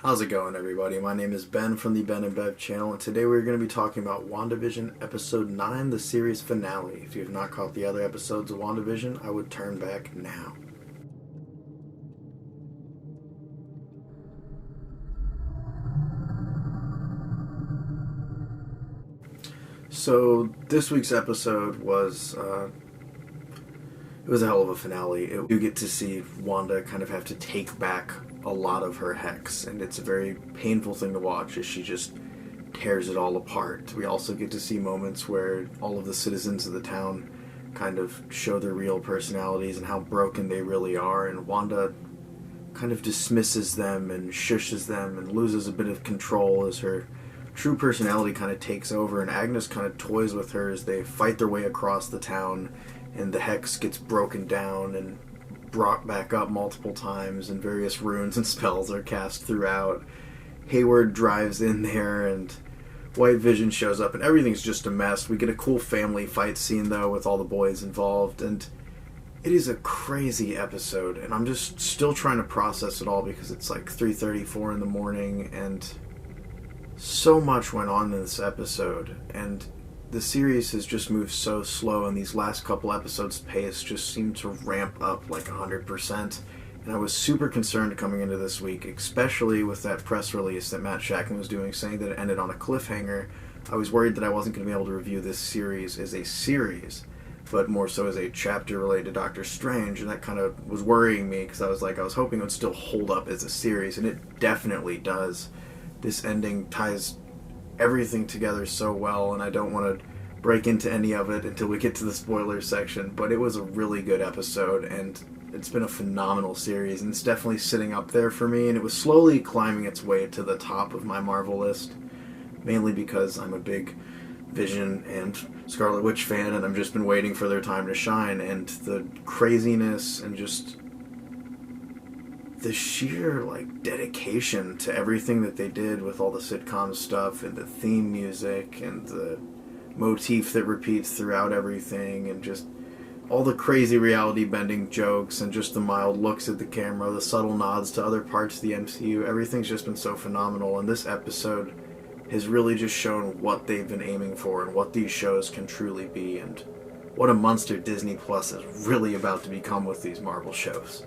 How's it going, everybody? My name is Ben from the Ben and Bev channel, and today we're going to be talking about WandaVision Episode 9, the series finale. If you have not caught the other episodes of WandaVision, I would turn back now. So, this week's episode was, it was a hell of a finale. You get to see Wanda kind of have to take back a lot of her hex, and it's a very painful thing to watch as she just tears it all apart. We also get to see moments where all of the citizens of the town kind of show their real personalities and how broken they really are, and Wanda kind of dismisses them and shushes them and loses a bit of control as her true personality kind of takes over, and Agnes kind of toys with her as they fight their way across the town, and the hex gets broken down and brought back up multiple times, and various runes and spells are cast throughout. Hayward drives in there, and White Vision shows up, and everything's just a mess. We get a cool family fight scene, though, with all the boys involved, and it is a crazy episode, and I'm just still trying to process it all because it's like 3:34 in the morning, and so much went on in this episode, and the series has just moved so slow, and these last couple episodes' pace just seemed to ramp up like 100%. And I was super concerned coming into this week, especially with that press release that Matt Shakman was doing saying that it ended on a cliffhanger. I was worried that I wasn't going to be able to review this series as a series, but more so as a chapter related to Doctor Strange, and that kind of was worrying me because I was hoping it would still hold up as a series, and it definitely does. This ending ties everything together so well, and I don't want to break into any of it until we get to the spoiler section, but it was a really good episode, and it's been a phenomenal series, and it's definitely sitting up there for me, and it was slowly climbing its way to the top of my Marvel list, mainly because I'm a big Vision and Scarlet Witch fan, and I've just been waiting for their time to shine, and the craziness and just the sheer dedication to everything that they did with all the sitcom stuff and the theme music and the motif that repeats throughout everything, and just all the crazy reality bending jokes and just the mild looks at the camera, the subtle nods to other parts of the MCU. Everything's just been so phenomenal, and this episode has really just shown what they've been aiming for and what these shows can truly be, and what a monster Disney Plus is really about to become with these Marvel shows.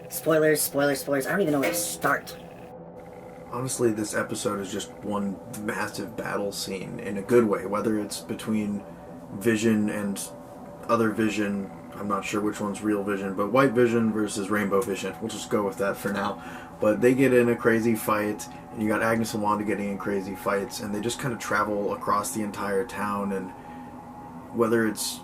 Spoilers. I don't even know where to start. Honestly, this episode is just one massive battle scene in a good way, whether it's between Vision and other Vision. I'm not sure which one's real Vision, but White Vision versus Rainbow Vision. We'll just go with that for now. But they get in a crazy fight, and you got Agnes and Wanda getting in crazy fights, and they just kind of travel across the entire town, and whether it's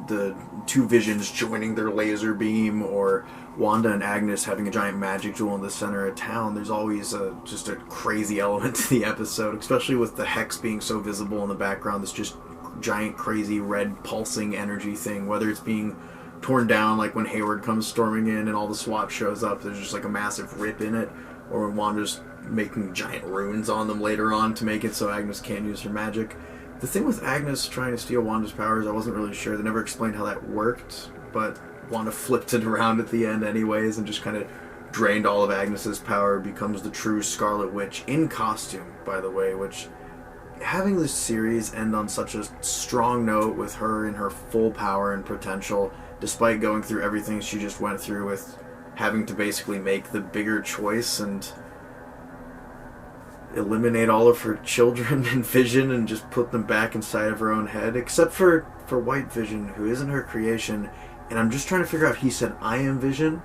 the two Visions joining their laser beam, or Wanda and Agnes having a giant magic jewel in the center of town, there's always just a crazy element to the episode, especially with the hex being so visible in the background, this just giant crazy red pulsing energy thing, whether it's being torn down like when Hayward comes storming in and all the SWAT shows up, there's just like a massive rip in it, or when Wanda's making giant runes on them later on to make it so Agnes can't use her magic. The thing with Agnes trying to steal Wanda's powers, I wasn't really sure. They never explained how that worked, but Wanda flipped it around at the end anyways and just kind of drained all of Agnes's power, becomes the true Scarlet Witch in costume, by the way, which having this series end on such a strong note with her in her full power and potential, despite going through everything she just went through with having to basically make the bigger choice and eliminate all of her children and Vision and just put them back inside of her own head, except for White Vision, who isn't her creation. And I'm just trying to figure out, he said, "I am Vision,"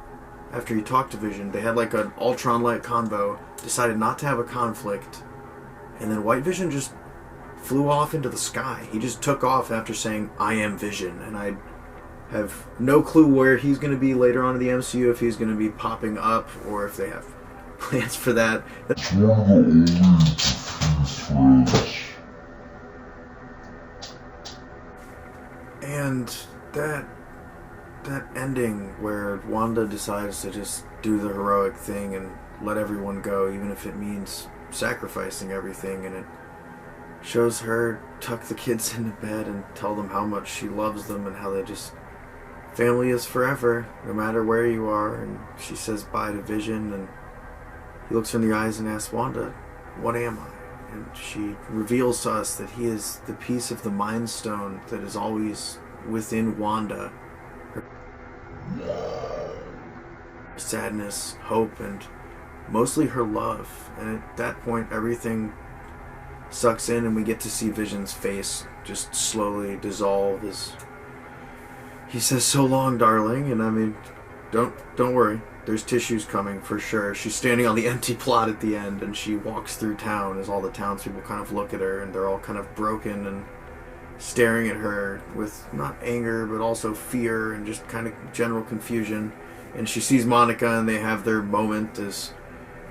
after he talked to Vision. They had like an Ultron-like convo, decided not to have a conflict, and then White Vision just flew off into the sky. He just took off after saying, "I am Vision," and I have no clue where he's going to be later on in the MCU, if he's going to be popping up, or if they have plans for that. It's one of the only threads. And that ending where Wanda decides to just do the heroic thing and let everyone go, even if it means sacrificing everything, and it shows her tuck the kids into bed and tell them how much she loves them and how they just family is forever, no matter where you are. And she says bye to Vision, and he looks her in the eyes and asks, Wanda, what am I? And she reveals to us that he is the piece of the Mind Stone that is always within Wanda. Her sadness, hope, and mostly her love. And at that point, everything sucks in, and we get to see Vision's face just slowly dissolve as he says, so long, darling. And I mean, don't worry, there's tissues coming for sure. She's standing on the empty plot at the end, and she walks through town as all the townspeople kind of look at her, and they're all kind of broken and staring at her with not anger but also fear and just kind of general confusion. And she sees Monica, and they have their moment as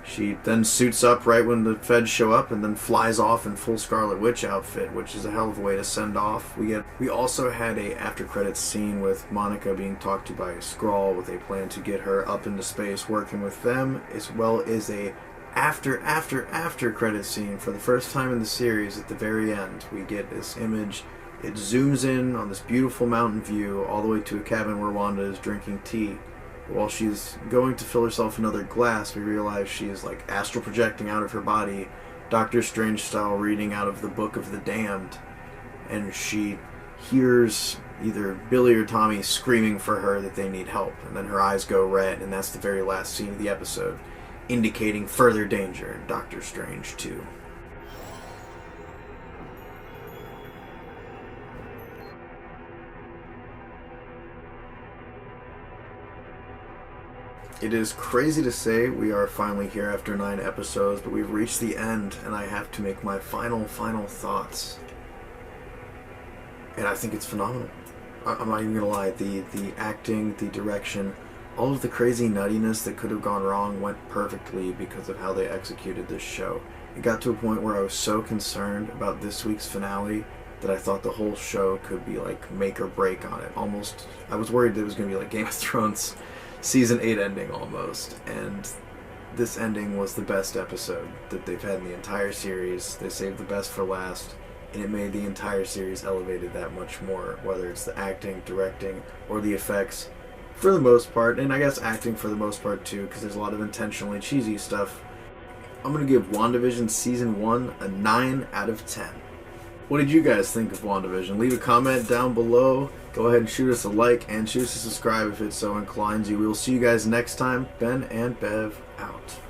she then suits up right when the feds show up, and then flies off in full Scarlet Witch outfit, which is a hell of a way to send off. We also had a after credits scene with Monica being talked to by a Skrull with a plan to get her up into space working with them, as well as a after credits scene for the first time in the series. At the very end, we get this image. It zooms in on this beautiful mountain view all the way to a cabin where Wanda is drinking tea. While she's going to fill herself another glass, we realize she is like astral projecting out of her body, Doctor Strange style, reading out of the Book of the Damned. And she hears either Billy or Tommy screaming for her that they need help. And then her eyes go red, and that's the very last scene of the episode, indicating further danger in Doctor Strange 2. It is crazy to say we are finally here after 9 episodes, but we've reached the end, and I have to make my final thoughts. And I think it's phenomenal. I'm not even gonna lie, the acting, the direction, all of the crazy nuttiness that could have gone wrong went perfectly because of how they executed this show. It got to a point where I was so concerned about this week's finale that I thought the whole show could be like make or break on it. Almost, I was worried that it was gonna be like Game of Thrones Season 8 ending almost, and this ending was the best episode that they've had in the entire series. They saved the best for last, and it made the entire series elevated that much more, whether it's the acting, directing, or the effects, for the most part, and I guess acting for the most part too, because there's a lot of intentionally cheesy stuff. I'm going to give WandaVision Season 1 a 9 out of 10. What did you guys think of WandaVision? Leave a comment down below. Go ahead and shoot us a like and shoot us a subscribe if it so inclines you. We will see you guys next time. Ben and Bev out.